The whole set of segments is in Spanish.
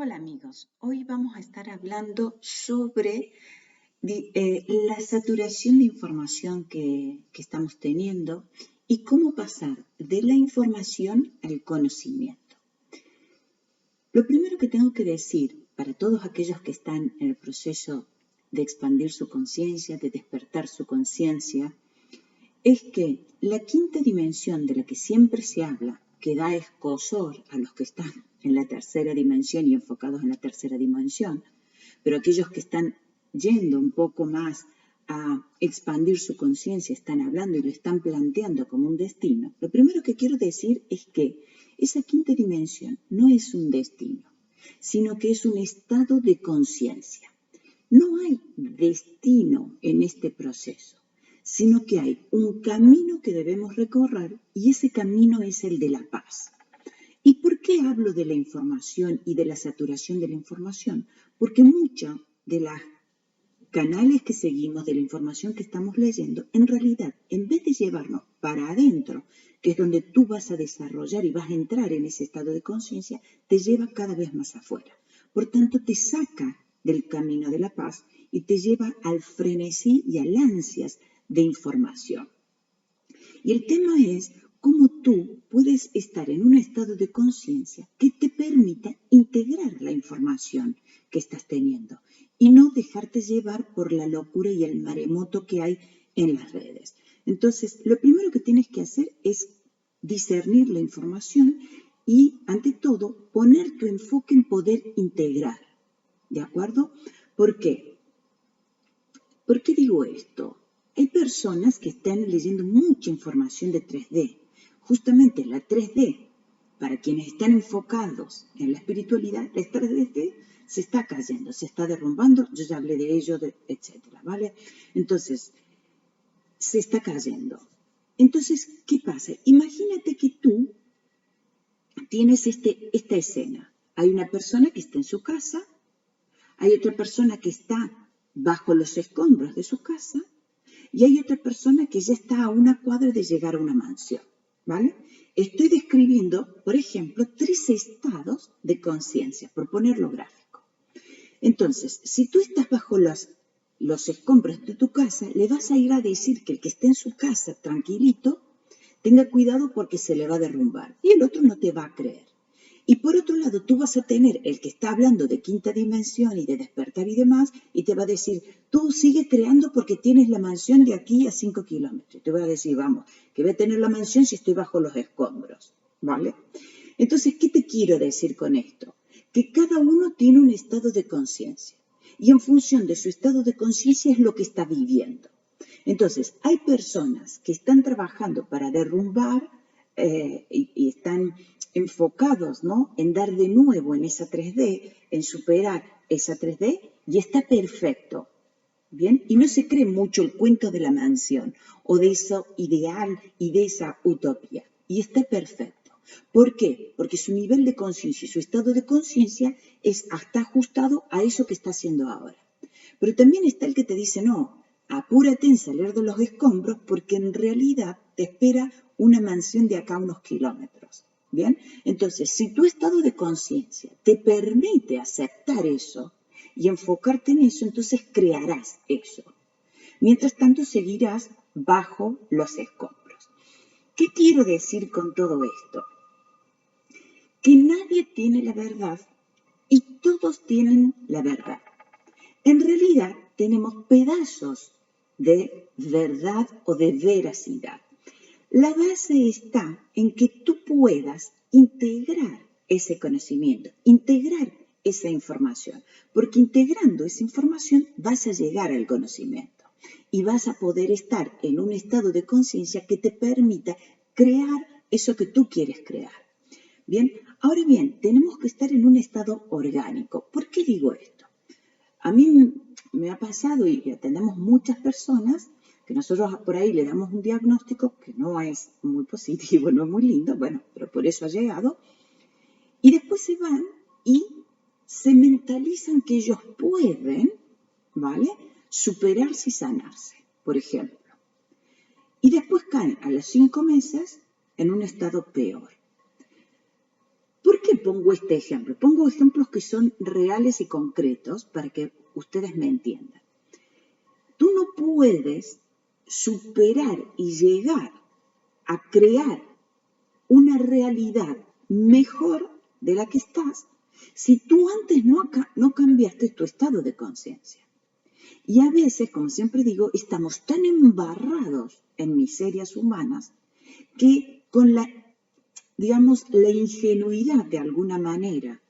Hola amigos, hoy vamos a estar hablando sobre la saturación de información que estamos teniendo y cómo pasar de la información al conocimiento. Lo primero que tengo que decir para todos aquellos que están en el proceso de expandir su conciencia, de despertar su conciencia, es que la quinta dimensión de la que siempre se habla, que da escozor a los que están en la tercera dimensión y enfocados en la tercera dimensión, pero aquellos que están yendo un poco más a expandir su conciencia, están hablando y lo están planteando como un destino, lo primero que quiero decir es que esa quinta dimensión no es un destino, sino que es un estado de conciencia. No hay destino en este proceso, sino que hay un camino que debemos recorrer y ese camino es el de la paz. ¿Y por qué hablo de la información y de la saturación de la información? Porque muchos de los canales que seguimos, de la información que estamos leyendo, en realidad, en vez de llevarnos para adentro, que es donde tú vas a desarrollar y vas a entrar en ese estado de conciencia, te lleva cada vez más afuera. Por tanto, te saca del camino de la paz y te lleva al frenesí y al ansias de información. Y el tema es cómo tú puedes estar en un estado de conciencia que te permita integrar la información que estás teniendo y no dejarte llevar por la locura y el maremoto que hay en las redes. Entonces, lo primero que tienes que hacer es discernir la información y, ante todo, poner tu enfoque en poder integrar. ¿De acuerdo? ¿Por qué? ¿Por qué digo esto? Hay personas que están leyendo mucha información de 3D. Justamente la 3D, para quienes están enfocados en la espiritualidad, la 3D se está cayendo, se está derrumbando, yo ya hablé de ello, etcétera, ¿vale? Entonces, se está cayendo. Entonces, ¿qué pasa? Imagínate que tú tienes esta escena. Hay una persona que está en su casa, hay otra persona que está bajo los escombros de su casa y hay otra persona que ya está a una cuadra de llegar a una mansión, ¿vale? Estoy describiendo, por ejemplo, 3 estados de conciencia, por ponerlo gráfico. Entonces, si tú estás bajo los escombros de tu casa, le vas a ir a decir que el que esté en su casa tranquilito, tenga cuidado porque se le va a derrumbar y el otro no te va a creer. Y por otro lado, tú vas a tener el que está hablando de quinta dimensión y de despertar y demás, y te va a decir, tú sigue creando porque tienes la mansión de aquí a 5 kilómetros. Te va a decir, vamos, que voy a tener la mansión si estoy bajo los escombros, ¿vale? Entonces, ¿qué te quiero decir con esto? Que cada uno tiene un estado de conciencia, y en función de su estado de conciencia es lo que está viviendo. Entonces, hay personas que están trabajando para derrumbar y están enfocados, ¿no?, en dar de nuevo en esa 3D, en superar esa 3D, y está perfecto, ¿bien? Y no se cree mucho el cuento de la mansión o de eso ideal y de esa utopía, y está perfecto. ¿Por qué? Porque su nivel de conciencia y su estado de conciencia está ajustado a eso que está haciendo ahora. Pero también está el que te dice, no, apúrate en salir de los escombros porque en realidad te espera una mansión de acá a unos kilómetros. ¿Bien? Entonces, si tu estado de conciencia te permite aceptar eso y enfocarte en eso, entonces crearás eso. Mientras tanto, seguirás bajo los escombros. ¿Qué quiero decir con todo esto? Que nadie tiene la verdad y todos tienen la verdad. En realidad, tenemos pedazos de verdad o de veracidad. La base está en que tú puedas integrar ese conocimiento, integrar esa información, porque integrando esa información vas a llegar al conocimiento y vas a poder estar en un estado de conciencia que te permita crear eso que tú quieres crear. Bien, ahora bien, tenemos que estar en un estado orgánico. ¿Por qué digo esto? A mí me ha pasado y atendemos muchas personas que nosotros por ahí le damos un diagnóstico que no es muy positivo, no es muy lindo, bueno, pero por eso ha llegado, y después se van y se mentalizan que ellos pueden, ¿vale?, superarse y sanarse, por ejemplo. Y después caen a los 5 meses en un estado peor. ¿Por qué pongo este ejemplo? Pongo ejemplos que son reales y concretos para que ustedes me entiendan. Tú no puedes superar y llegar a crear una realidad mejor de la que estás si tú antes no cambiaste tu estado de conciencia. Y a veces, como siempre digo, estamos tan embarrados en miserias humanas que con la ingenuidad de alguna manera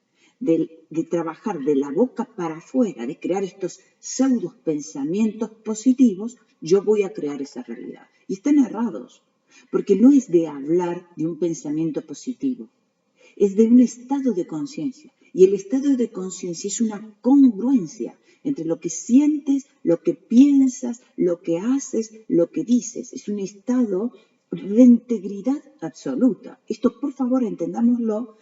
de trabajar de la boca para afuera, de crear estos pseudos pensamientos positivos, yo voy a crear esa realidad. Y están errados, porque no es de hablar de un pensamiento positivo, es de un estado de conciencia. Y el estado de conciencia es una congruencia entre lo que sientes, lo que piensas, lo que haces, lo que dices. Es un estado de integridad absoluta. Esto, por favor, entendámoslo,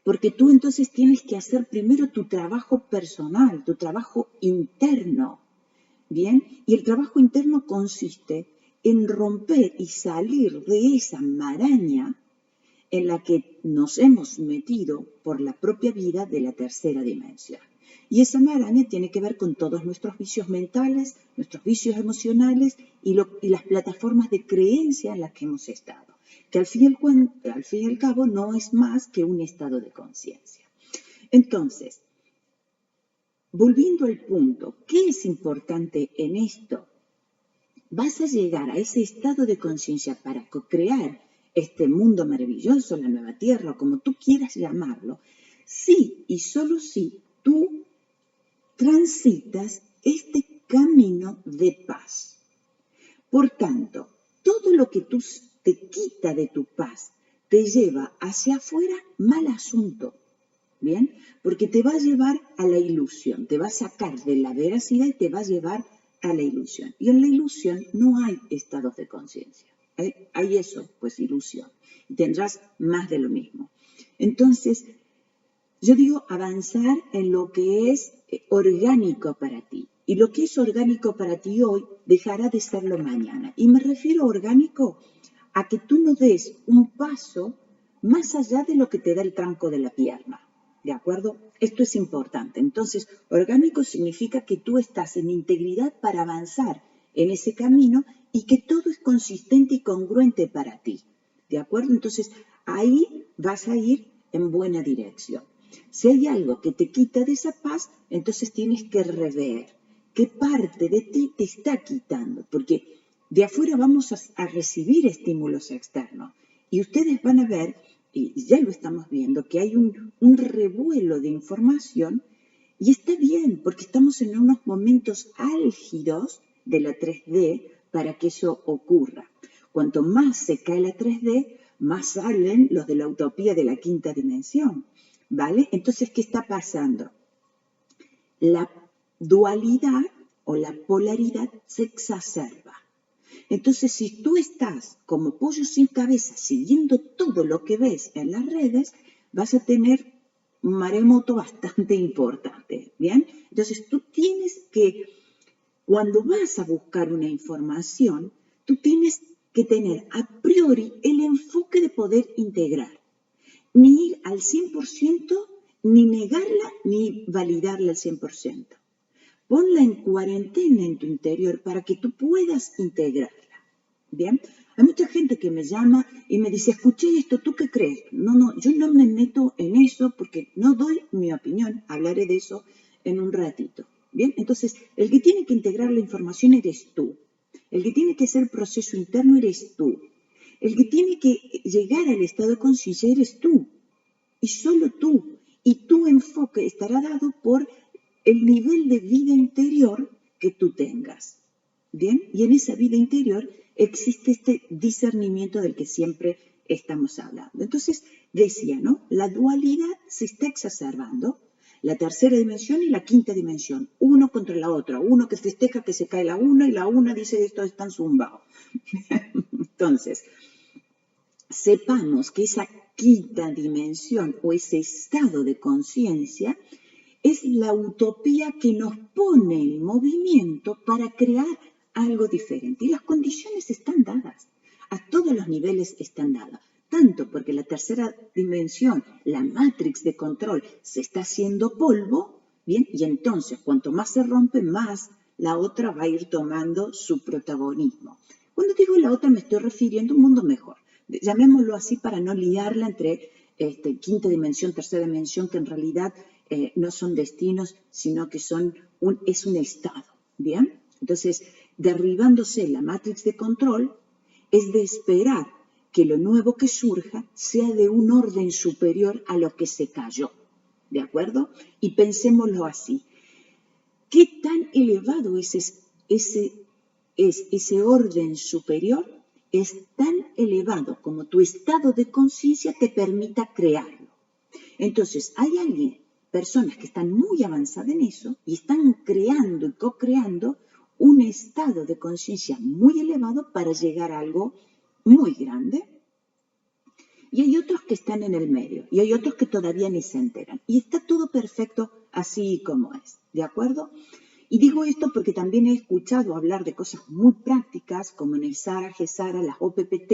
porque tú entonces tienes que hacer primero tu trabajo personal, tu trabajo interno, ¿bien? Y el trabajo interno consiste en romper y salir de esa maraña en la que nos hemos metido por la propia vida de la tercera dimensión. Y esa maraña tiene que ver con todos nuestros vicios mentales, nuestros vicios emocionales y las plataformas de creencia en las que hemos estado, que al fin y al cabo no es más que un estado de conciencia. Entonces, volviendo al punto, ¿qué es importante en esto? Vas a llegar a ese estado de conciencia para crear este mundo maravilloso, la nueva tierra, como tú quieras llamarlo, sí y solo si tú transitas este camino de paz. Por tanto, todo lo que tú te quita de tu paz, te lleva hacia afuera, mal asunto, ¿bien? Porque te va a llevar a la ilusión, te va a sacar de la veracidad y te va a llevar a la ilusión. Y en la ilusión no hay estados de conciencia. Hay eso, pues ilusión. Y tendrás más de lo mismo. Entonces, yo digo avanzar en lo que es orgánico para ti. Y lo que es orgánico para ti hoy dejará de serlo mañana. Y me refiero a orgánico a que tú no des un paso más allá de lo que te da el tranco de la pierna. ¿De acuerdo? Esto es importante. Entonces, orgánico significa que tú estás en integridad para avanzar en ese camino y que todo es consistente y congruente para ti. ¿De acuerdo? Entonces, ahí vas a ir en buena dirección. Si hay algo que te quita de esa paz, entonces tienes que rever qué parte de ti te está quitando, porque de afuera vamos a recibir estímulos externos y ustedes van a ver, y ya lo estamos viendo, que hay un revuelo de información y está bien, porque estamos en unos momentos álgidos de la 3D para que eso ocurra. Cuanto más se cae la 3D, más salen los de la utopía de la quinta dimensión. ¿Vale? Entonces, ¿qué está pasando? La dualidad o la polaridad se exacerba. Entonces, si tú estás como pollo sin cabeza siguiendo todo lo que ves en las redes, vas a tener un maremoto bastante importante, ¿bien? Entonces, tú tienes que, cuando vas a buscar una información, tú tienes que tener a priori el enfoque de poder integrar. Ni ir al 100%, ni negarla, ni validarla al 100%. Ponla en cuarentena en tu interior para que tú puedas integrarla. ¿Bien? Hay mucha gente que me llama y me dice, escuché esto, ¿tú qué crees? No, yo no me meto en eso porque no doy mi opinión, hablaré de eso en un ratito. ¿Bien? Entonces, el que tiene que integrar la información eres tú. El que tiene que hacer el proceso interno eres tú. El que tiene que llegar al estado de conciencia eres tú, y solo tú. Y tu enfoque estará dado por el nivel de vida interior que tú tengas. ¿Bien? Y en esa vida interior existe este discernimiento del que siempre estamos hablando. Entonces, decía, ¿no? La dualidad se está exacerbando, la tercera dimensión y la quinta dimensión, uno contra la otra, uno que festeja que se cae la una y la una dice esto es tan zumbao. Entonces, sepamos que esa quinta dimensión o ese estado de conciencia es la utopía que nos pone en movimiento para crear algo diferente. Y las condiciones están dadas, a todos los niveles están dadas. tanto, porque la tercera dimensión, la matrix de control, se está haciendo polvo, ¿bien? Y entonces, cuanto más se rompe, más la otra va a ir tomando su protagonismo. Cuando digo la otra, me estoy refiriendo a un mundo mejor. Llamémoslo así para no liarla entre quinta dimensión, tercera dimensión, que en realidad no son destinos, sino que es un estado, ¿bien? Entonces, derribándose la matrix de control, es de esperar que lo nuevo que surja sea de un orden superior a lo que se cayó, ¿de acuerdo? Y pensémoslo así. ¿Qué tan elevado es ese orden superior? Es tan elevado como tu estado de conciencia te permita crearlo. Entonces, hay personas que están muy avanzadas en eso y están creando y co-creando un estado de conciencia muy elevado para llegar a algo muy grande. Y hay otros que están en el medio y hay otros que todavía ni se enteran. Y está todo perfecto así como es, ¿de acuerdo? Y digo esto porque también he escuchado hablar de cosas muy prácticas, como en el SARA, GESARA, las OPPT,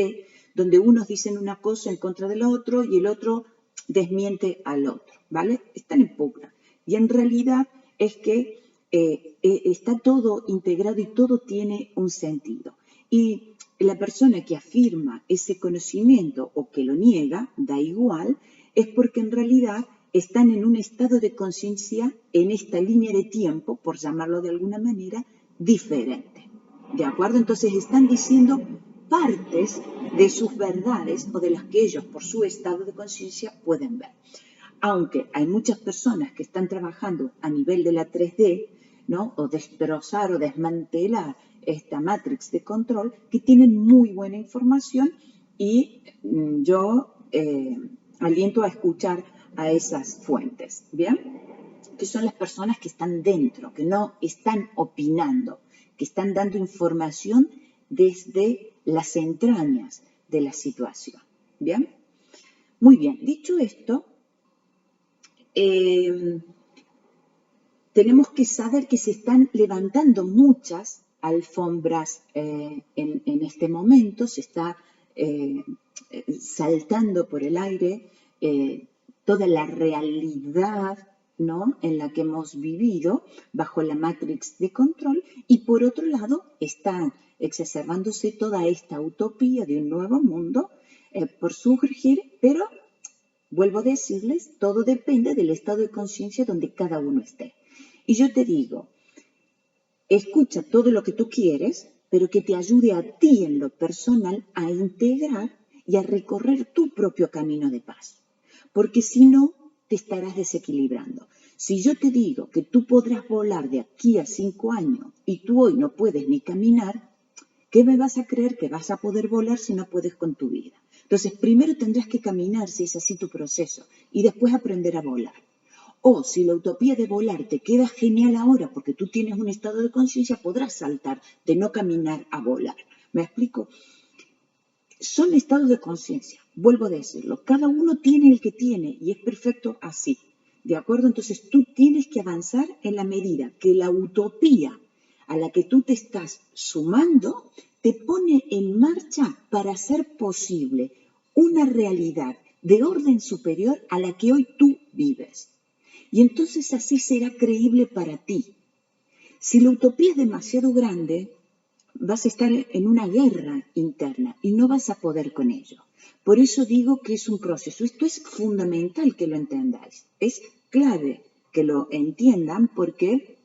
donde unos dicen una cosa en contra del otro y el otro desmiente al otro, ¿vale? Están en pugna. Y en realidad es que está todo integrado y todo tiene un sentido. Y la persona que afirma ese conocimiento o que lo niega, da igual, es porque en realidad están en un estado de conciencia en esta línea de tiempo, por llamarlo de alguna manera, diferente. ¿De acuerdo? Entonces están diciendo partes de sus verdades o de las que ellos por su estado de conciencia pueden ver. Aunque hay muchas personas que están trabajando a nivel de la 3D, ¿no? O destrozar o desmantelar esta matrix de control, que tienen muy buena información y yo aliento a escuchar a esas fuentes, ¿bien? Que son las personas que están dentro, que no están opinando, que están dando información desde las entrañas de la situación, ¿bien? Muy bien, dicho esto, tenemos que saber que se están levantando muchas alfombras en este momento, se está saltando por el aire toda la realidad, ¿no?, en la que hemos vivido bajo la matrix de control, y por otro lado está exacerbándose toda esta utopía de un nuevo mundo por surgir, pero vuelvo a decirles, todo depende del estado de conciencia donde cada uno esté. Y yo te digo, escucha todo lo que tú quieres, pero que te ayude a ti en lo personal a integrar y a recorrer tu propio camino de paz. Porque si no, te estarás desequilibrando. Si yo te digo que tú podrás volar de aquí a 5 años y tú hoy no puedes ni caminar, ¿qué me vas a creer que vas a poder volar si no puedes con tu vida? Entonces, primero tendrás que caminar, si es así tu proceso, y después aprender a volar. O si la utopía de volar te queda genial ahora porque tú tienes un estado de conciencia, podrás saltar de no caminar a volar. ¿Me explico? Son estados de conciencia, vuelvo a decirlo. Cada uno tiene el que tiene y es perfecto así. ¿De acuerdo? Entonces tú tienes que avanzar en la medida que la utopía a la que tú te estás sumando te pone en marcha para hacer posible una realidad de orden superior a la que hoy tú vives. Y entonces así será creíble para ti. Si la utopía es demasiado grande, vas a estar en una guerra interna y no vas a poder con ello. Por eso digo que es un proceso. Esto es fundamental que lo entendáis. Es clave que lo entiendan porque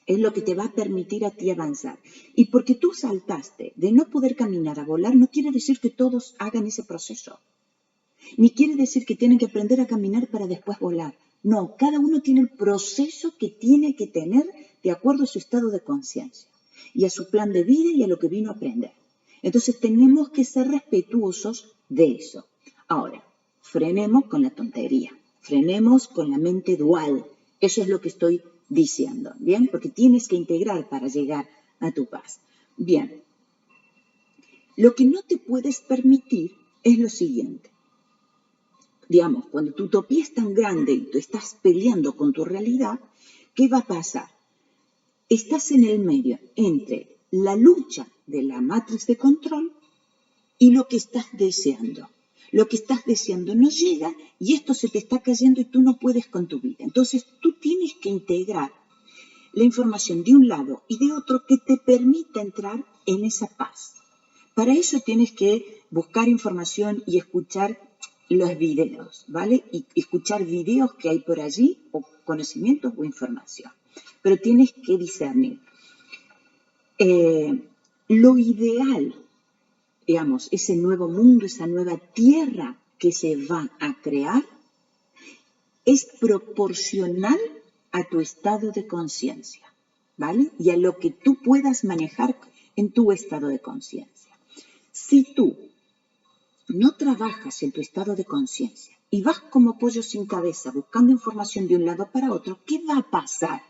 es lo que te va a permitir a ti avanzar. Y porque tú saltaste de no poder caminar a volar, no quiere decir que todos hagan ese proceso. Ni quiere decir que tienen que aprender a caminar para después volar. No, cada uno tiene el proceso que tiene que tener de acuerdo a su estado de conciencia y a su plan de vida y a lo que vino a aprender. Entonces tenemos que ser respetuosos de eso. Ahora, frenemos con la tontería, frenemos con la mente dual. Eso es lo que estoy diciendo, ¿bien? Porque tienes que integrar para llegar a tu paz. Bien, lo que no te puedes permitir es lo siguiente. Digamos, cuando tu utopía es tan grande y tú estás peleando con tu realidad, ¿qué va a pasar? Estás en el medio entre la lucha de la matriz de control y lo que estás deseando. lo que estás deseando no llega y esto se te está cayendo y tú no puedes con tu vida. Entonces tú tienes que integrar la información de un lado y de otro que te permita entrar en esa paz. Para eso tienes que buscar información y escuchar los videos, ¿vale? Y escuchar videos que hay por allí, o conocimientos o información. Pero tienes que discernir. Lo ideal, digamos, ese nuevo mundo, esa nueva tierra que se va a crear, es proporcional a tu estado de conciencia, ¿vale? Y a lo que tú puedas manejar en tu estado de conciencia. Si tú no trabajas en tu estado de conciencia y vas como pollo sin cabeza buscando información de un lado para otro, ¿qué va a pasar?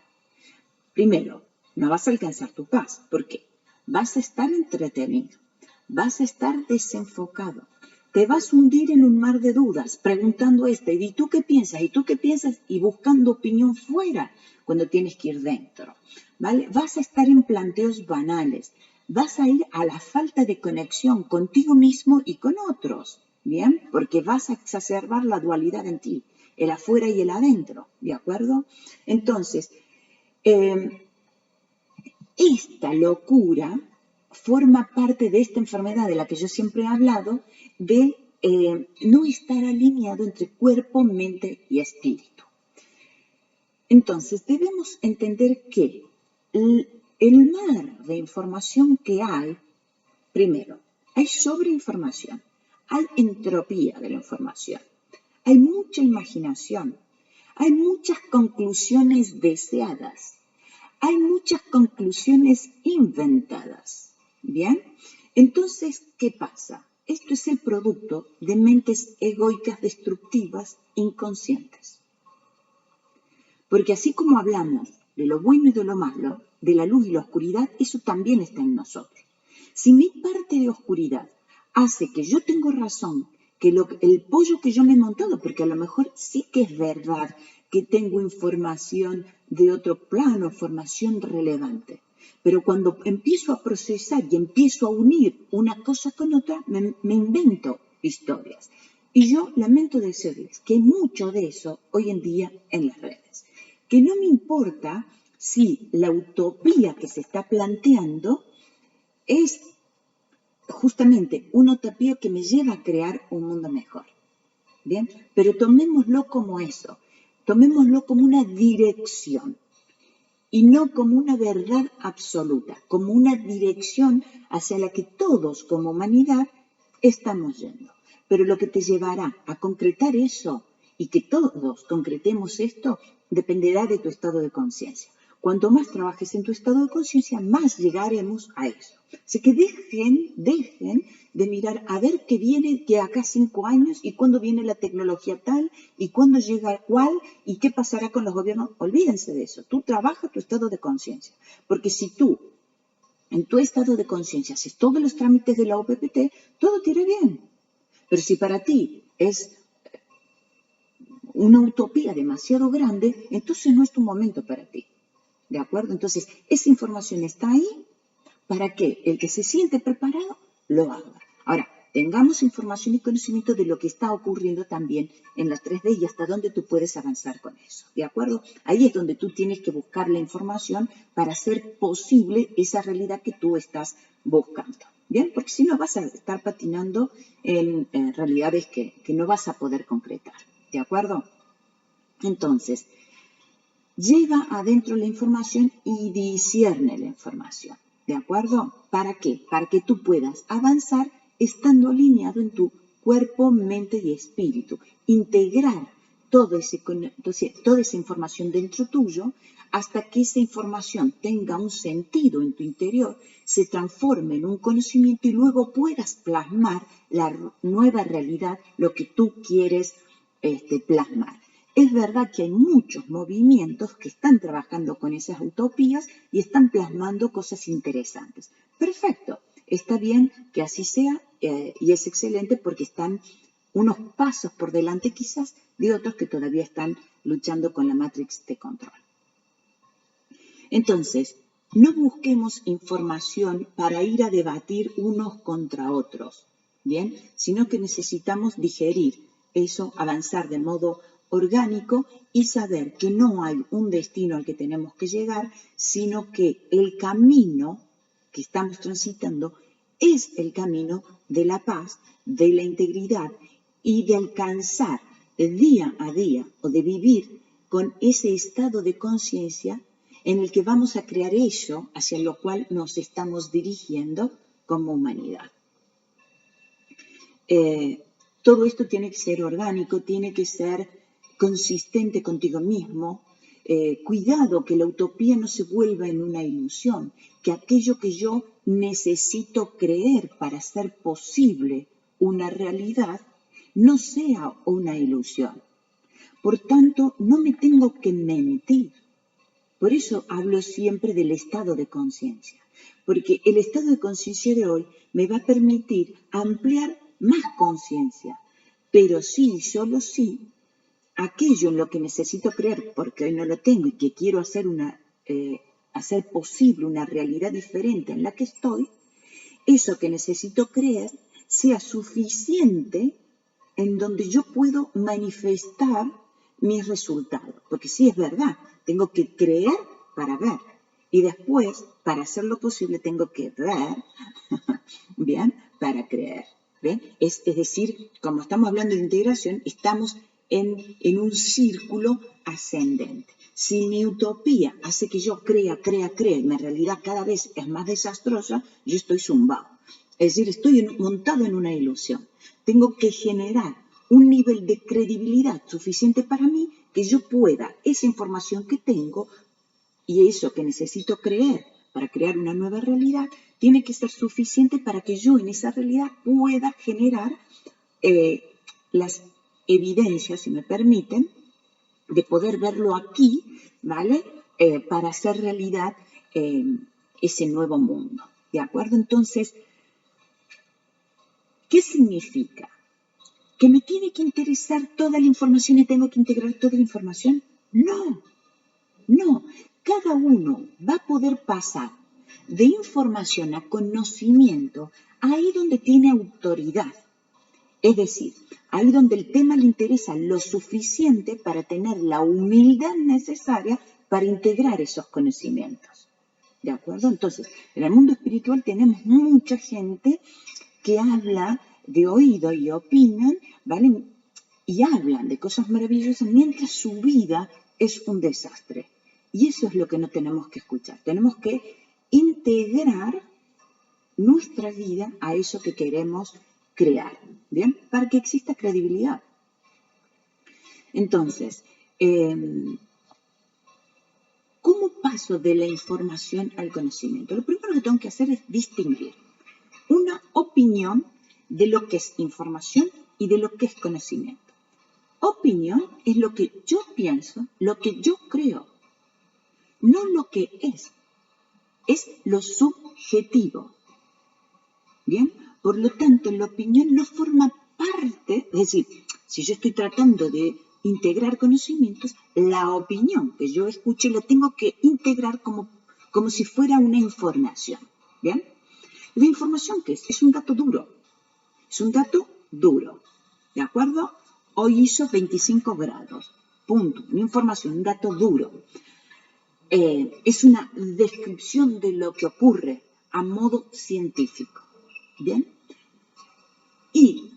Primero, no vas a alcanzar tu paz. ¿Por qué? Vas a estar entretenido, vas a estar desenfocado, te vas a hundir en un mar de dudas, preguntando ¿y tú qué piensas? ¿Y tú qué piensas? Y buscando opinión fuera cuando tienes que ir dentro, ¿vale? Vas a estar en planteos banales, vas a ir a la falta de conexión contigo mismo y con otros, ¿bien? Porque vas a exacerbar la dualidad en ti, el afuera y el adentro, ¿de acuerdo? Entonces, esta locura forma parte de esta enfermedad de la que yo siempre he hablado, de no estar alineado entre cuerpo, mente y espíritu. Entonces, debemos entender que el mar de información que hay, primero, hay sobreinformación, hay entropía de la información, hay mucha imaginación, hay muchas conclusiones deseadas, hay muchas conclusiones inventadas, ¿bien? Entonces, ¿qué pasa? Esto es el producto de mentes egoicas destructivas inconscientes. Porque así como hablamos de lo bueno y de lo malo, de la luz y la oscuridad, eso también está en nosotros. Si mi parte de oscuridad hace que yo tengo razón, que el pollo que yo me he montado, porque a lo mejor sí que es verdad que tengo información de otro plano, información relevante. Pero cuando empiezo a procesar y empiezo a unir una cosa con otra, me invento historias. Y yo lamento decirles que hay mucho de eso hoy en día en las redes. Que no me importa si la utopía que se está planteando es justamente una utopía que me lleva a crear un mundo mejor. ¿Bien? Pero tomémoslo como eso, tomémoslo como una dirección y no como una verdad absoluta, como una dirección hacia la que todos como humanidad estamos yendo. Pero lo que te llevará a concretar eso y que todos concretemos esto dependerá de tu estado de conciencia. Cuanto más trabajes en tu estado de conciencia, más llegaremos a eso. Así que dejen de mirar a ver qué viene de acá 5 años y cuándo viene la tecnología tal y cuándo llega cuál y qué pasará con los gobiernos. Olvídense de eso. Tú trabajas tu estado de conciencia. Porque si tú, en tu estado de conciencia, haces todos los trámites de la OPPT, todo te irá bien. Pero si para ti es una utopía demasiado grande, entonces no es tu momento para ti. ¿De acuerdo? Entonces, esa información está ahí para que el que se siente preparado lo haga. Ahora, tengamos información y conocimiento de lo que está ocurriendo también en las 3D y hasta dónde tú puedes avanzar con eso. ¿De acuerdo? Ahí es donde tú tienes que buscar la información para hacer posible esa realidad que tú estás buscando. ¿Bien? Porque si no vas a estar patinando en realidades que no vas a poder concretar. ¿De acuerdo? Entonces, lleva adentro la información y discierne la información, ¿de acuerdo? ¿Para qué? Para que tú puedas avanzar estando alineado en tu cuerpo, mente y espíritu. Integrar toda esa información dentro tuyo hasta que esa información tenga un sentido en tu interior, se transforme en un conocimiento y luego puedas plasmar la nueva realidad, lo que tú quieres plasmar. Es verdad que hay muchos movimientos que están trabajando con esas utopías y están plasmando cosas interesantes. Perfecto, está bien que así sea y es excelente porque están unos pasos por delante quizás de otros que todavía están luchando con la Matrix de control. Entonces, no busquemos información para ir a debatir unos contra otros. ¿bien? Sino que necesitamos digerir eso, avanzar de modo orgánico y saber que no hay un destino al que tenemos que llegar, sino que el camino que estamos transitando es el camino de la paz, de la integridad y de alcanzar día a día o de vivir con ese estado de conciencia en el que vamos a crear eso hacia lo cual nos estamos dirigiendo como humanidad. Todo esto tiene que ser orgánico, tiene que ser consistente contigo mismo. Cuidado que la utopía no se vuelva en una ilusión, que aquello que yo necesito creer para hacer posible una realidad no sea una ilusión. Por tanto, no me tengo que mentir. Por eso hablo siempre del estado de conciencia, porque el estado de conciencia de hoy me va a permitir ampliar más conciencia, pero sí, solo sí, aquello en lo que necesito creer, porque hoy no lo tengo y que quiero hacer posible una realidad diferente en la que estoy, eso que necesito creer sea suficiente en donde yo puedo manifestar mis resultados. Porque sí es verdad, tengo que creer para ver. Y después, para hacerlo posible, tengo que ver, ¿bien? Para creer. ¿Bien? Es decir, como estamos hablando de integración, estamos en un círculo ascendente. Si mi utopía hace que yo crea, y mi realidad cada vez es más desastrosa, yo estoy zumbado. Es decir, estoy montado en una ilusión. Tengo que generar un nivel de credibilidad suficiente para mí que yo pueda, esa información que tengo y eso que necesito creer para crear una nueva realidad, tiene que ser suficiente para que yo en esa realidad pueda generar las evidencias, si me permiten, de poder verlo aquí, ¿vale? Para hacer realidad ese nuevo mundo, ¿de acuerdo? Entonces, ¿qué significa? ¿Que me tiene que interesar toda la información y tengo que integrar toda la información? No, no. Cada uno va a poder pasar de información a conocimiento ahí donde tiene autoridad. Es decir, ahí donde el tema le interesa lo suficiente para tener la humildad necesaria para integrar esos conocimientos. ¿De acuerdo? Entonces, en el mundo espiritual tenemos mucha gente que habla de oído y opinan, ¿vale? Y hablan de cosas maravillosas mientras su vida es un desastre. Y eso es lo que no tenemos que escuchar. Tenemos que integrar nuestra vida a eso que queremos crear, ¿bien? Para que exista credibilidad. Entonces, ¿cómo paso de la información al conocimiento? Lo primero que tengo que hacer es distinguir una opinión de lo que es información y de lo que es conocimiento. Opinión es lo que yo pienso, lo que yo creo, no lo que es lo subjetivo. ¿Bien? Por lo tanto, la opinión no forma parte, es decir, si yo estoy tratando de integrar conocimientos, la opinión que yo escuche la tengo que integrar como si fuera una información. ¿Bien? La información, ¿qué es? Es un dato duro. Es un dato duro. ¿De acuerdo? Hoy hizo 25 grados. Punto. Una información, un dato duro. Es una descripción de lo que ocurre a modo científico. ¿Bien? Y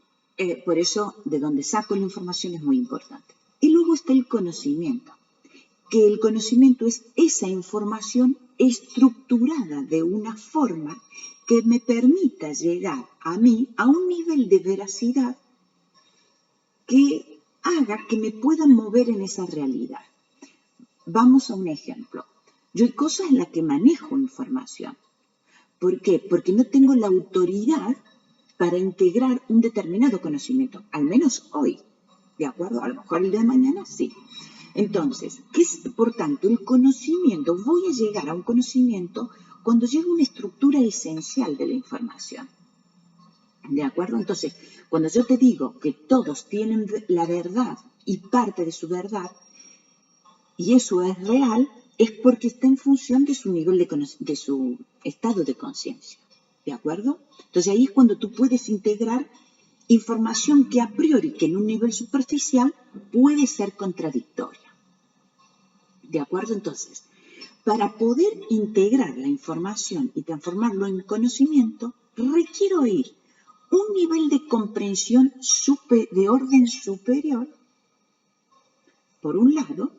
por eso de donde saco la información es muy importante. Y luego está el conocimiento, que el conocimiento es esa información estructurada de una forma que me permita llegar a mí a un nivel de veracidad que haga que me pueda mover en esa realidad. Vamos a un ejemplo. Yo hay cosas en las que manejo información. ¿Por qué? Porque no tengo la autoridad para integrar un determinado conocimiento, al menos hoy, ¿de acuerdo? A lo mejor el día de mañana sí. Entonces, ¿qué es, por tanto, el conocimiento? Voy a llegar a un conocimiento cuando llega una estructura esencial de la información, ¿de acuerdo? Entonces, cuando yo te digo que todos tienen la verdad y parte de su verdad, y eso es real, es porque está en función de su nivel de su estado de conciencia. ¿de acuerdo? Entonces ahí es cuando tú puedes integrar información que a priori, que en un nivel superficial, puede ser contradictoria. ¿De acuerdo? Entonces, para poder integrar la información y transformarlo en conocimiento, requiero ir un nivel de comprensión de orden superior, por un lado,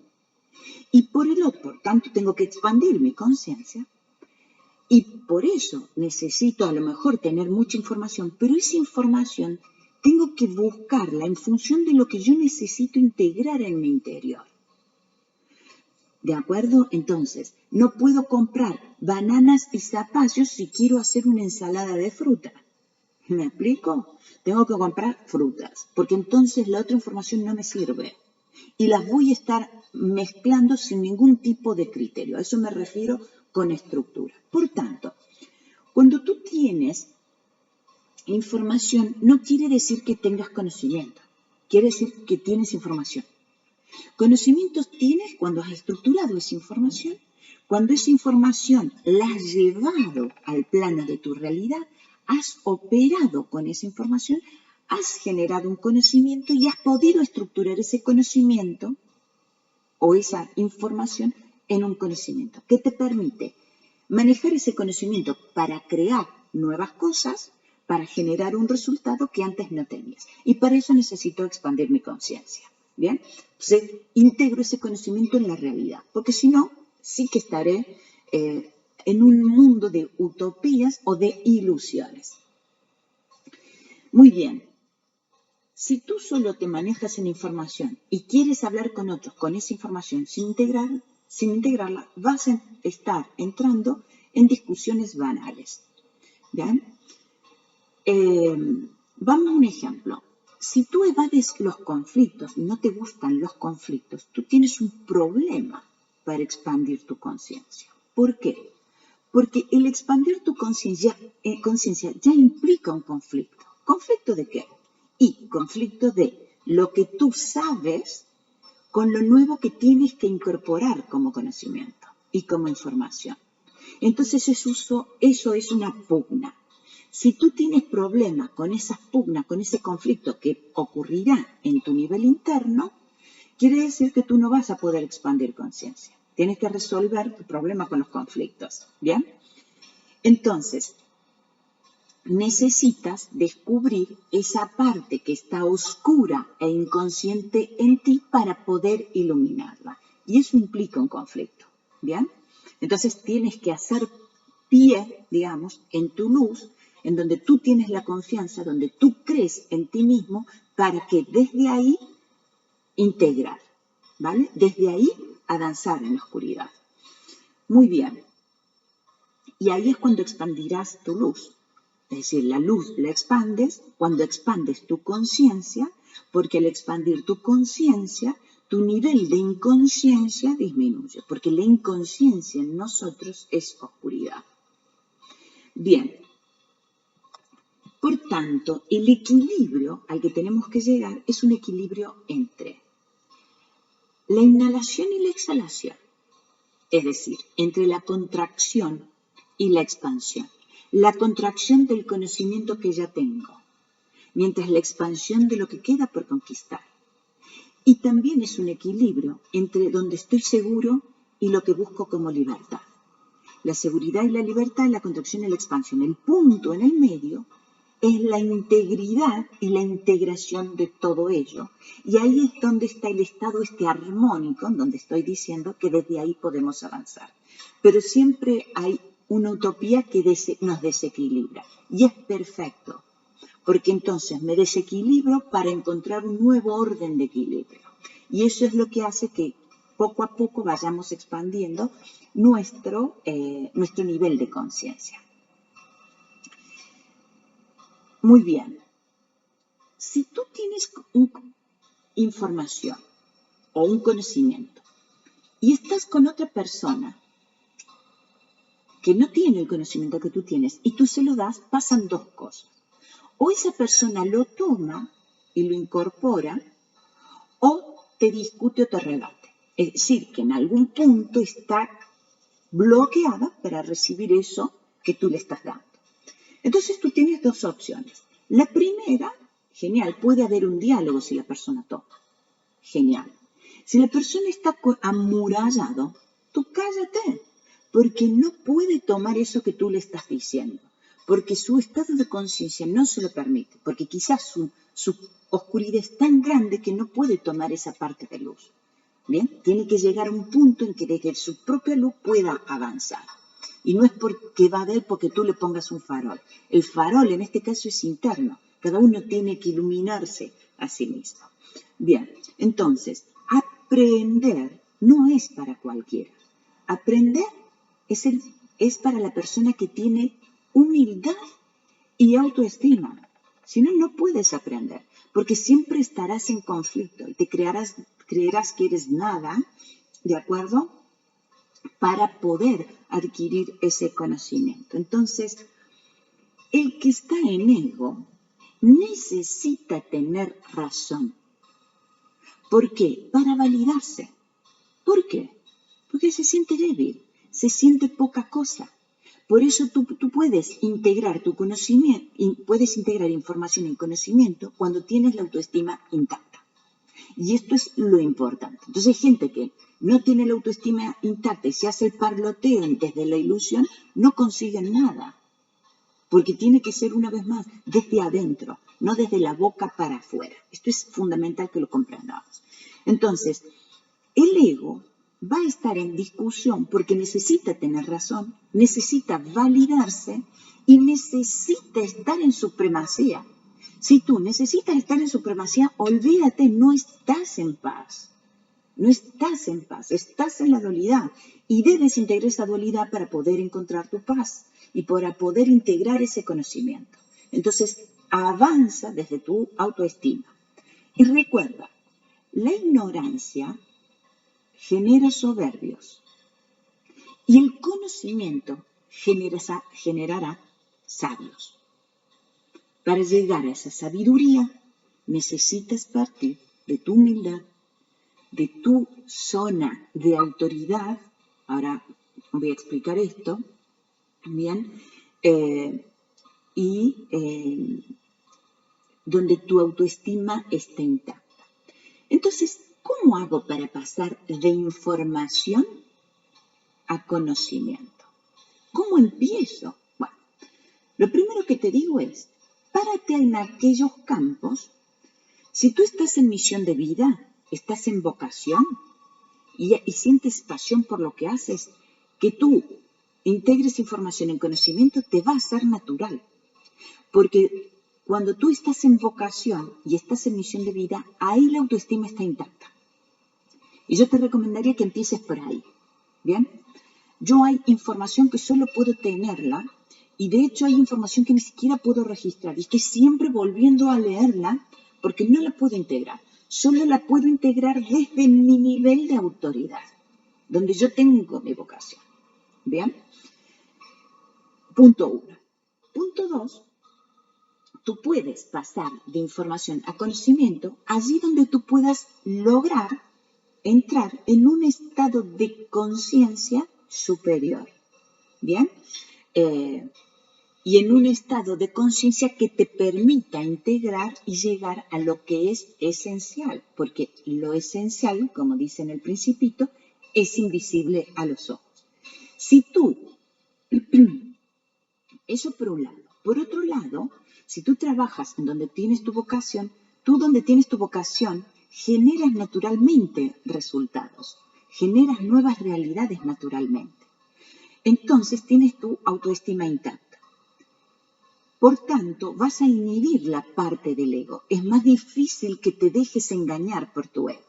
y por el otro, por tanto, tengo que expandir mi conciencia, y por eso necesito a lo mejor tener mucha información, pero esa información tengo que buscarla en función de lo que yo necesito integrar en mi interior. ¿De acuerdo? Entonces, no puedo comprar bananas y zapallos si quiero hacer una ensalada de fruta. ¿Me explico? Tengo que comprar frutas, porque entonces la otra información no me sirve. Y las voy a estar mezclando sin ningún tipo de criterio. A eso me refiero con estructura. Por tanto, cuando tú tienes información, no quiere decir que tengas conocimiento. Quiere decir que tienes información. Conocimientos tienes cuando has estructurado esa información, cuando esa información la has llevado al plano de tu realidad, has operado con esa información, has generado un conocimiento y has podido estructurar ese conocimiento o esa información en un conocimiento que te permite manejar ese conocimiento para crear nuevas cosas, para generar un resultado que antes no tenías. Y para eso necesito expandir mi conciencia. ¿Bien? Entonces, integro ese conocimiento en la realidad, porque si no, sí que estaré en un mundo de utopías o de ilusiones. Muy bien. Si tú solo te manejas en información y quieres hablar con otros con esa información sin integrarla, vas a estar entrando en discusiones banales. ¿Bien? Vamos a un ejemplo. Si tú evades los conflictos y no te gustan los conflictos, tú tienes un problema para expandir tu conciencia. ¿Por qué? Porque el expandir tu conciencia ya implica un conflicto. ¿Conflicto de qué? Y conflicto de lo que tú sabes con lo nuevo que tienes que incorporar como conocimiento y como información. Entonces eso es una pugna. Si tú tienes problemas con esas pugnas, con ese conflicto que ocurrirá en tu nivel interno, quiere decir que tú no vas a poder expandir conciencia. Tienes que resolver tu problema con los conflictos. ¿Bien? Entonces, necesitas descubrir esa parte que está oscura e inconsciente en ti para poder iluminarla. Y eso implica un conflicto. ¿Bien? Entonces, tienes que hacer pie, digamos, en tu luz, en donde tú tienes la confianza, donde tú crees en ti mismo, para que desde ahí integrar, ¿vale? Desde ahí a danzar en la oscuridad. Muy bien. Y ahí es cuando expandirás tu luz. Es decir, la luz la expandes cuando expandes tu conciencia, porque al expandir tu conciencia, tu nivel de inconsciencia disminuye, porque la inconsciencia en nosotros es oscuridad. Bien. Por tanto, el equilibrio al que tenemos que llegar es un equilibrio entre la inhalación y la exhalación, es decir, entre la contracción y la expansión. La contracción del conocimiento que ya tengo, mientras la expansión de lo que queda por conquistar. Y también es un equilibrio entre donde estoy seguro y lo que busco como libertad. La seguridad y la libertad, la contracción y la expansión. El punto en el medio es la integridad y la integración de todo ello. Y ahí es donde está el estado armónico, en donde estoy diciendo que desde ahí podemos avanzar. Pero siempre hay una utopía que nos desequilibra. Y es perfecto, porque entonces me desequilibro para encontrar un nuevo orden de equilibrio. Y eso es lo que hace que poco a poco vayamos expandiendo nuestro nivel de conciencia. Muy bien. Si tú tienes información o un conocimiento y estás con otra persona que no tiene el conocimiento que tú tienes y tú se lo das, pasan dos cosas. O esa persona lo toma y lo incorpora, o te discute o te rebate. Es decir, que en algún punto está bloqueada para recibir eso que tú le estás dando. Entonces tú tienes dos opciones. La primera, genial, puede haber un diálogo si la persona toma. Genial. Si la persona está amurallado, tú cállate, porque no puede tomar eso que tú le estás diciendo, porque su estado de conciencia no se lo permite, porque quizás su oscuridad es tan grande que no puede tomar esa parte de luz. Bien, tiene que llegar a un punto en que desde su propia luz pueda avanzar. Y no es porque va a ver porque tú le pongas un farol. El farol en este caso es interno. Cada uno tiene que iluminarse a sí mismo. Bien, entonces, aprender no es para cualquiera. Aprender es para la persona que tiene humildad y autoestima. Si no, no puedes aprender, porque siempre estarás en conflicto y te creerás que eres nada, ¿de acuerdo?, para poder adquirir ese conocimiento. Entonces, el que está en ego necesita tener razón. ¿Por qué? Para validarse. ¿Por qué? Porque se siente débil, se siente poca cosa. Por eso tú puedes integrar tu conocimiento, puedes integrar información en conocimiento cuando tienes la autoestima intacta. Y esto es lo importante. Entonces hay gente que no tiene la autoestima intacta y se hace el parloteo desde la ilusión, no consiguen nada. Porque tiene que ser, una vez más, desde adentro, no desde la boca para afuera. Esto es fundamental que lo comprendamos. Entonces, el ego va a estar en discusión porque necesita tener razón, necesita validarse y necesita estar en supremacía. Si tú necesitas estar en supremacía, olvídate, no estás en paz. No estás en paz, estás en la dualidad y debes integrar esa dualidad para poder encontrar tu paz y para poder integrar ese conocimiento. Entonces, avanza desde tu autoestima. Y recuerda, la ignorancia genera soberbios y el conocimiento generará sabios. Para llegar a esa sabiduría necesitas partir de tu humildad, de tu zona de autoridad. Ahora voy a explicar esto, bien, donde tu autoestima está intacta. Entonces, ¿cómo hago para pasar de información a conocimiento? ¿Cómo empiezo? Bueno, lo primero que te digo es, párate en aquellos campos. Si tú estás en misión de vida, estás en vocación y sientes pasión por lo que haces, que tú integres información en conocimiento te va a ser natural. Porque cuando tú estás en vocación y estás en misión de vida, ahí la autoestima está intacta. Y yo te recomendaría que empieces por ahí. ¿Bien? Yo hay información que solo puedo tenerla y de hecho hay información que ni siquiera puedo registrar. Y estoy siempre volviendo a leerla porque no la puedo integrar. Solo la puedo integrar desde mi nivel de autoridad, donde yo tengo mi vocación. ¿Bien? Punto 1. Punto 2. Tú puedes pasar de información a conocimiento allí donde tú puedas lograr entrar en un estado de conciencia superior. ¿Bien? Y en un estado de conciencia que te permita integrar y llegar a lo que es esencial, porque lo esencial, como dice en el Principito, es invisible a los ojos. Si tú, eso por un lado. Por otro lado, si tú trabajas en donde tienes tu vocación, tú donde tienes tu vocación generas naturalmente resultados, generas nuevas realidades naturalmente. Entonces tienes tu autoestima intacta. Por tanto, vas a inhibir la parte del ego. Es más difícil que te dejes engañar por tu ego.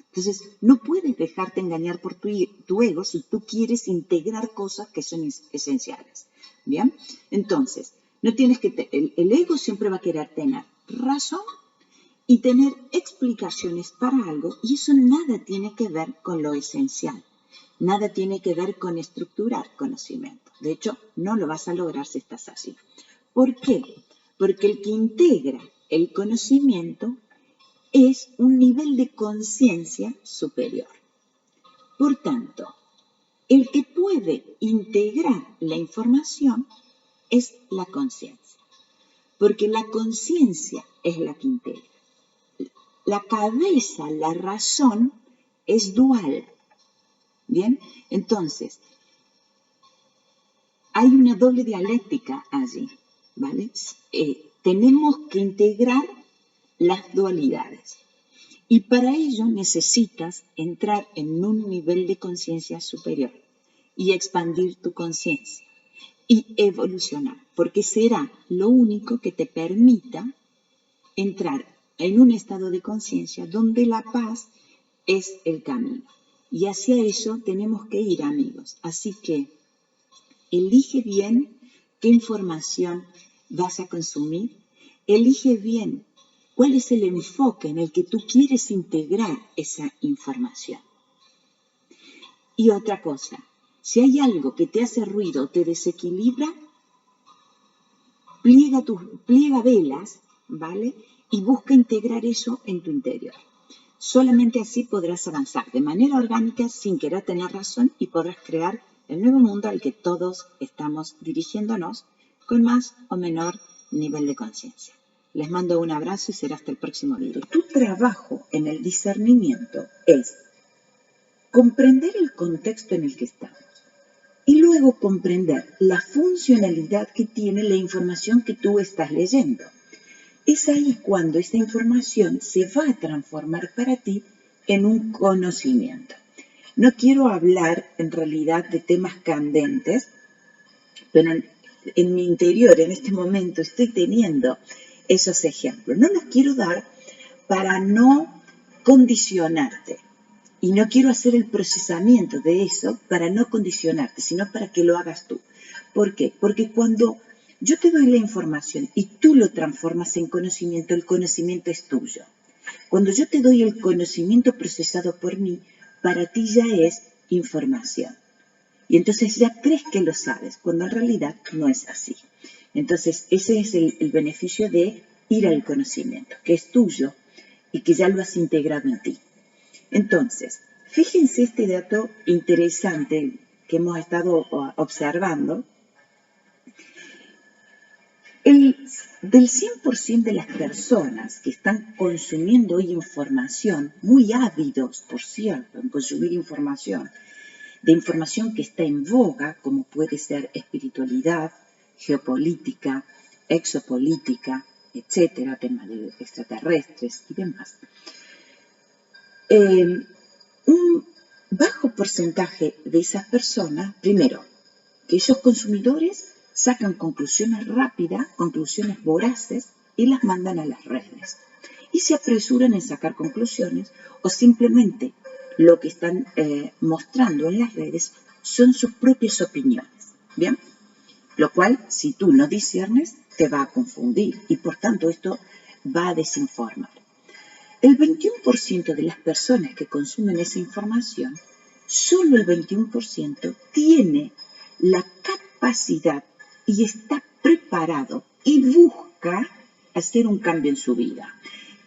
Entonces, no puedes dejarte engañar por tu ego si tú quieres integrar cosas que son esenciales. ¿Bien? Entonces, no tienes que el ego siempre va a querer tener razón y tener explicaciones para algo, y eso nada tiene que ver con lo esencial. Nada tiene que ver con estructurar conocimiento. De hecho, no lo vas a lograr si estás así. ¿Por qué? Porque el que integra el conocimiento es un nivel de conciencia superior. Por tanto, el que puede integrar la información es la conciencia, porque la conciencia es la que integra. La cabeza, la razón, es dual. ¿Bien? Entonces, hay una doble dialéctica allí, ¿vale? Tenemos que integrar las dualidades. Y para ello necesitas entrar en un nivel de conciencia superior y expandir tu conciencia y evolucionar, porque será lo único que te permita entrar en un estado de conciencia donde la paz es el camino. Y hacia eso tenemos que ir, amigos. Así que elige bien qué información vas a consumir, elige bien cuál es el enfoque en el que tú quieres integrar esa información. Y otra cosa, si hay algo que te hace ruido o te desequilibra, pliega velas, ¿vale? Y busca integrar eso en tu interior. Solamente así podrás avanzar de manera orgánica sin querer tener razón y podrás crear el nuevo mundo al que todos estamos dirigiéndonos con más o menor nivel de conciencia. Les mando un abrazo y será hasta el próximo video. Tu trabajo en el discernimiento es comprender el contexto en el que estamos y luego comprender la funcionalidad que tiene la información que tú estás leyendo. Es ahí cuando esta información se va a transformar para ti en un conocimiento. No quiero hablar en realidad de temas candentes, pero en mi interior en este momento estoy teniendo esos ejemplos. No los quiero dar para no condicionarte y no quiero hacer el procesamiento de eso para no condicionarte, sino para que lo hagas tú. ¿Por qué? Porque cuando yo te doy la información y tú lo transformas en conocimiento, el conocimiento es tuyo. Cuando yo te doy el conocimiento procesado por mí, para ti ya es información. Y entonces ya crees que lo sabes, cuando en realidad no es así. Entonces ese es el beneficio de ir al conocimiento, que es tuyo y que ya lo has integrado en ti. Entonces, fíjense este dato interesante que hemos estado observando. Del 100% de las personas que están consumiendo hoy información, muy ávidos, por cierto, en consumir información, de información que está en boga, como puede ser espiritualidad, geopolítica, exopolítica, etcétera, temas de extraterrestres y demás. Un bajo porcentaje de esas personas, primero, que esos consumidores sacan conclusiones rápidas, conclusiones voraces y las mandan a las redes. Y se apresuran en sacar conclusiones o simplemente lo que están mostrando en las redes son sus propias opiniones. ¿Bien? Lo cual, si tú no disiernes, te va a confundir y por tanto esto va a desinformar. El 21% de las personas que consumen esa información, solo el 21% tiene la capacidad y está preparado y busca hacer un cambio en su vida.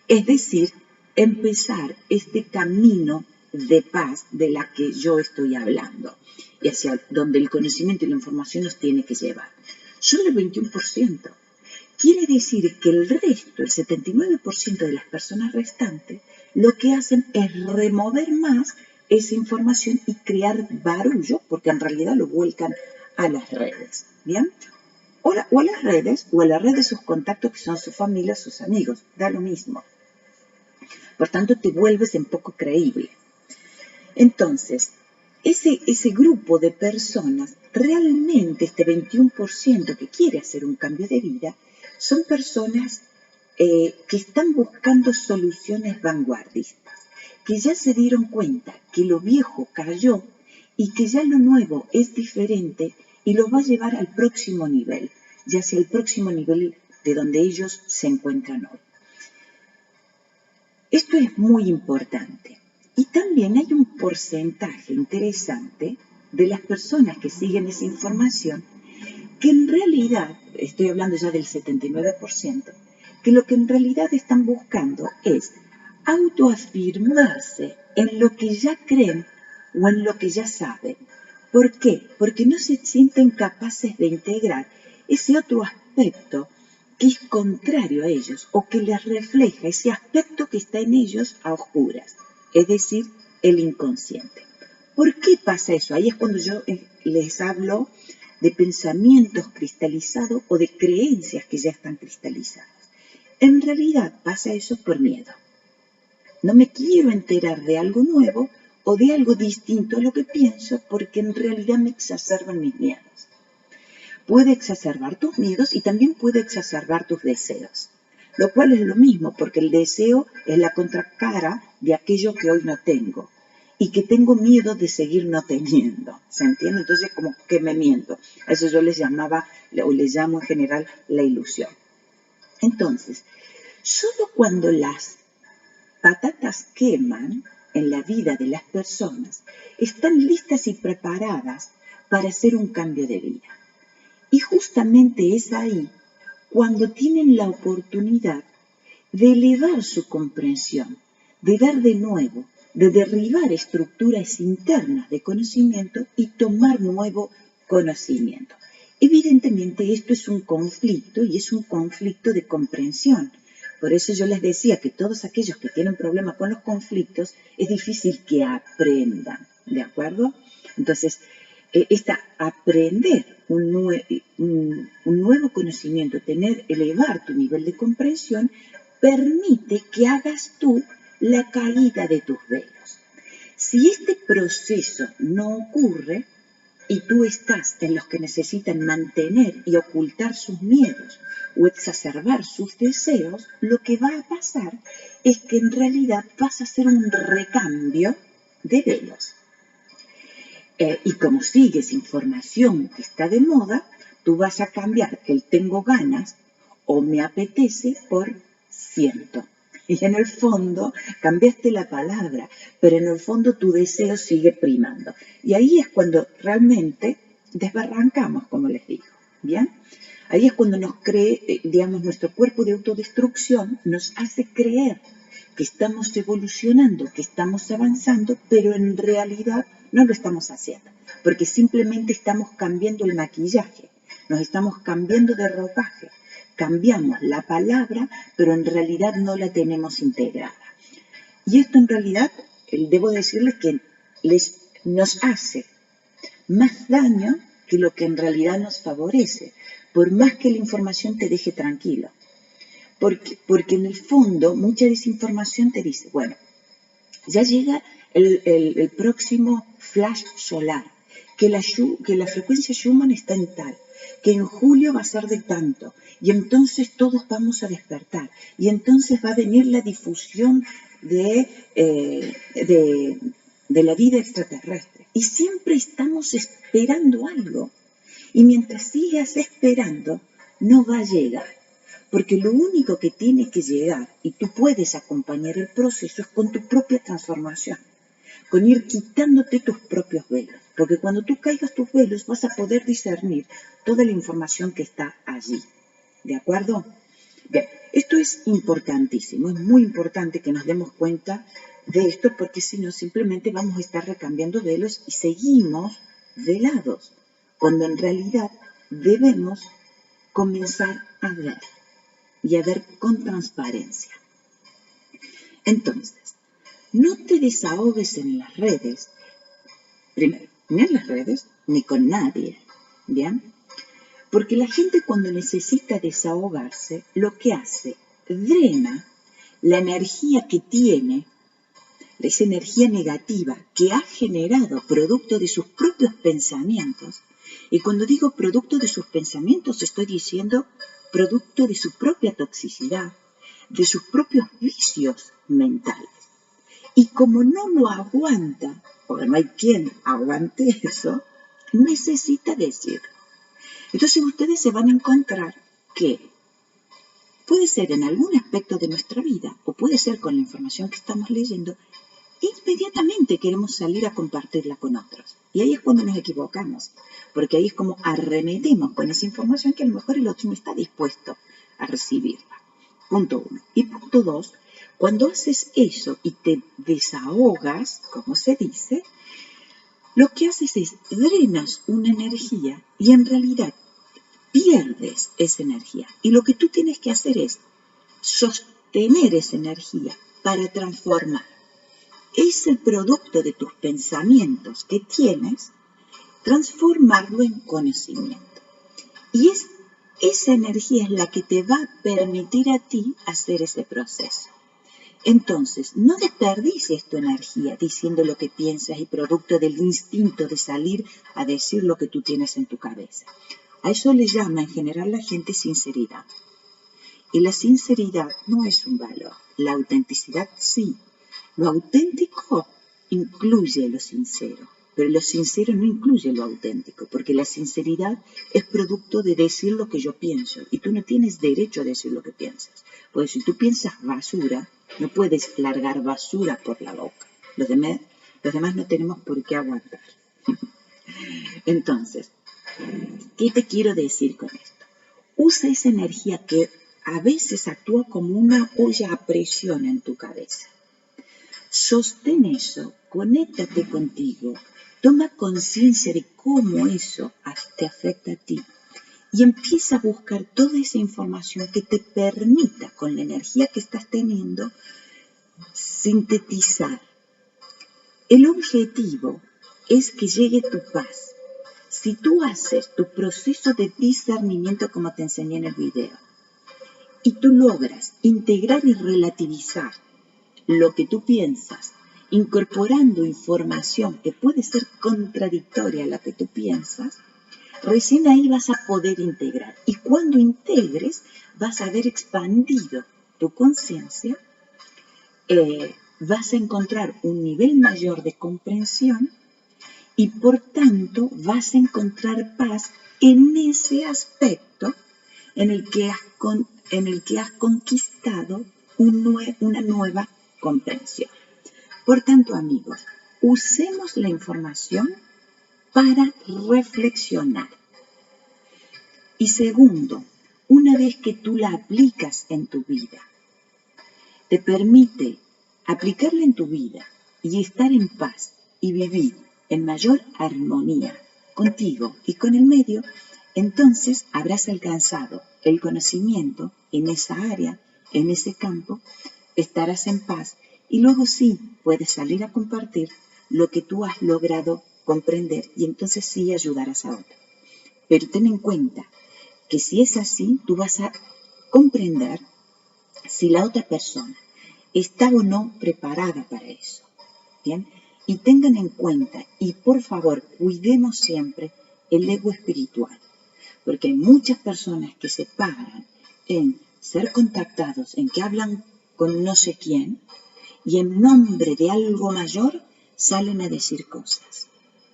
Es decir, empezar este camino de paz de la que yo estoy hablando y hacia donde el conocimiento y la información nos tiene que llevar. Solo el 21%. Quiere decir que el resto, el 79% de las personas restantes, lo que hacen es remover más esa información y crear barullo, porque en realidad lo vuelcan a las redes, ¿bien? O a las redes, o a la red de sus contactos, que son su familia, sus amigos, da lo mismo. Por tanto, te vuelves en poco creíble. Entonces, ese grupo de personas, realmente este 21% que quiere hacer un cambio de vida, son personas que están buscando soluciones vanguardistas, que ya se dieron cuenta que lo viejo cayó y que ya lo nuevo es diferente y los va a llevar al próximo nivel, ya sea el próximo nivel de donde ellos se encuentran hoy. Esto es muy importante. Y también hay un porcentaje interesante de las personas que siguen esa información que en realidad, estoy hablando ya del 79%, que lo que en realidad están buscando es autoafirmarse en lo que ya creen o en lo que ya saben. ¿Por qué? Porque no se sienten capaces de integrar ese otro aspecto que es contrario a ellos o que les refleja ese aspecto que está en ellos a oscuras, es decir, el inconsciente. ¿Por qué pasa eso? Ahí es cuando yo les hablo de pensamientos cristalizados o de creencias que ya están cristalizadas. En realidad pasa eso por miedo. No me quiero enterar de algo nuevo o de algo distinto a lo que pienso porque en realidad me exacerban mis miedos. Puede exacerbar tus miedos y también puede exacerbar tus deseos, lo cual es lo mismo porque el deseo es la contracara de aquello que hoy no tengo y que tengo miedo de seguir no teniendo, ¿se entiende? Entonces como que me miento, a eso yo les llamaba o les llamo en general la ilusión. Entonces, solo cuando las patatas queman en la vida de las personas, están listas y preparadas para hacer un cambio de vida. Y justamente es ahí cuando tienen la oportunidad de elevar su comprensión, de dar de nuevo, de derribar estructuras internas de conocimiento y tomar nuevo conocimiento. Evidentemente esto es un conflicto y es un conflicto de comprensión. Por eso yo les decía que todos aquellos que tienen problemas con los conflictos es difícil que aprendan, ¿de acuerdo? Entonces, aprender un nuevo conocimiento, elevar tu nivel de comprensión, permite que hagas tú la caída de tus velos. Si este proceso no ocurre y tú estás en los que necesitan mantener y ocultar sus miedos o exacerbar sus deseos, lo que va a pasar es que en realidad vas a hacer un recambio de velos. Y como sigues información que está de moda, tú vas a cambiar el tengo ganas o me apetece por siento. Y en el fondo cambiaste la palabra, pero en el fondo tu deseo sigue primando. Y ahí es cuando realmente desbarrancamos, como les digo. ¿Bien? Ahí es cuando nos cree, nuestro cuerpo de autodestrucción nos hace creer que estamos evolucionando, que estamos avanzando, pero en realidad no lo estamos haciendo, porque simplemente estamos cambiando el maquillaje, nos estamos cambiando de ropaje, cambiamos la palabra, pero en realidad no la tenemos integrada. Y esto en realidad, debo decirles que nos hace más daño que lo que en realidad nos favorece, por más que la información te deje tranquilo. Porque en el fondo mucha desinformación te dice, bueno, ya llega el próximo flash solar, que la frecuencia Schumann está en tal, que en julio va a ser de tanto, y entonces todos vamos a despertar, y entonces va a venir la difusión de la vida extraterrestre. Y siempre estamos esperando algo, y mientras sigas esperando, no va a llegar. Porque lo único que tiene que llegar, y tú puedes acompañar el proceso, es con tu propia transformación, con ir quitándote tus propios velos. Porque cuando tú caigas tus velos vas a poder discernir toda la información que está allí. ¿De acuerdo? Bien, esto es importantísimo, es muy importante que nos demos cuenta de esto, porque si no simplemente vamos a estar recambiando velos y seguimos velados, cuando en realidad debemos comenzar a ver. Y a ver con transparencia. Entonces, no te desahogues en las redes, primero, ni en las redes, ni con nadie, ¿bien? Porque la gente cuando necesita desahogarse, lo que hace, drena la energía que tiene, esa energía negativa que ha generado producto de sus propios pensamientos. Y cuando digo producto de sus pensamientos, estoy diciendo producto de su propia toxicidad, de sus propios vicios mentales. Y como no lo aguanta, porque no hay quien aguante eso, necesita decirlo. Entonces ustedes se van a encontrar que puede ser en algún aspecto de nuestra vida, o puede ser con la información que estamos leyendo, inmediatamente queremos salir a compartirla con otros. Y ahí es cuando nos equivocamos, porque ahí es como arremetemos con esa información que a lo mejor el otro no está dispuesto a recibirla. Punto 1. Y punto 2, cuando haces eso y te desahogas, como se dice, lo que haces es drenas una energía y en realidad pierdes esa energía. Y lo que tú tienes que hacer es sostener esa energía para transformar ese producto de tus pensamientos que tienes, transformarlo en conocimiento. Y esa energía es la que te va a permitir a ti hacer ese proceso. Entonces, no desperdicies tu energía diciendo lo que piensas y producto del instinto de salir a decir lo que tú tienes en tu cabeza. A eso le llama en general la gente sinceridad. Y la sinceridad no es un valor, la autenticidad sí. Lo auténtico incluye lo sincero, pero lo sincero no incluye lo auténtico, porque la sinceridad es producto de decir lo que yo pienso, y tú no tienes derecho a decir lo que piensas. Porque si tú piensas basura, no puedes largar basura por la boca. Los demás no tenemos por qué aguantar. Entonces, ¿qué te quiero decir con esto? Usa esa energía que a veces actúa como una olla a presión en tu cabeza. Sostén eso, conéctate contigo, toma conciencia de cómo eso te afecta a ti y empieza a buscar toda esa información que te permita, con la energía que estás teniendo, sintetizar. El objetivo es que llegue tu paz. Si tú haces tu proceso de discernimiento como te enseñé en el video y tú logras integrar y relativizar lo que tú piensas, incorporando información que puede ser contradictoria a la que tú piensas, recién ahí vas a poder integrar. Y cuando integres, vas a haber expandido tu conciencia, vas a encontrar un nivel mayor de comprensión y por tanto vas a encontrar paz en ese aspecto en el que has conquistado una nueva comprensión. Por tanto, amigos, usemos la información para reflexionar. Y segundo, una vez que tú la aplicas en tu vida, te permite aplicarla en tu vida y estar en paz y vivir en mayor armonía contigo y con el medio, entonces habrás alcanzado el conocimiento en esa área, en ese campo, estarás en paz y luego sí puedes salir a compartir lo que tú has logrado comprender y entonces sí ayudarás a otro. Pero ten en cuenta que si es así, tú vas a comprender si la otra persona está o no preparada para eso. ¿Bien? Y tengan en cuenta, y por favor, cuidemos siempre el ego espiritual, porque hay muchas personas que se paran en ser contactados, en que hablan con no sé quién, y en nombre de algo mayor salen a decir cosas.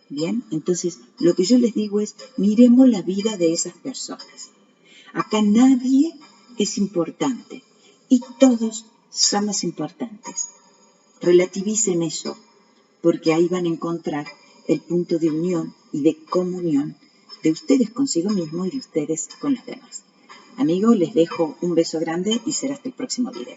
Bien, entonces lo que yo les digo es, miremos la vida de esas personas. Acá nadie es importante y todos somos importantes. Relativicen eso, porque ahí van a encontrar el punto de unión y de comunión de ustedes consigo mismo y de ustedes con los demás. Amigos, les dejo un beso grande y será hasta el próximo video.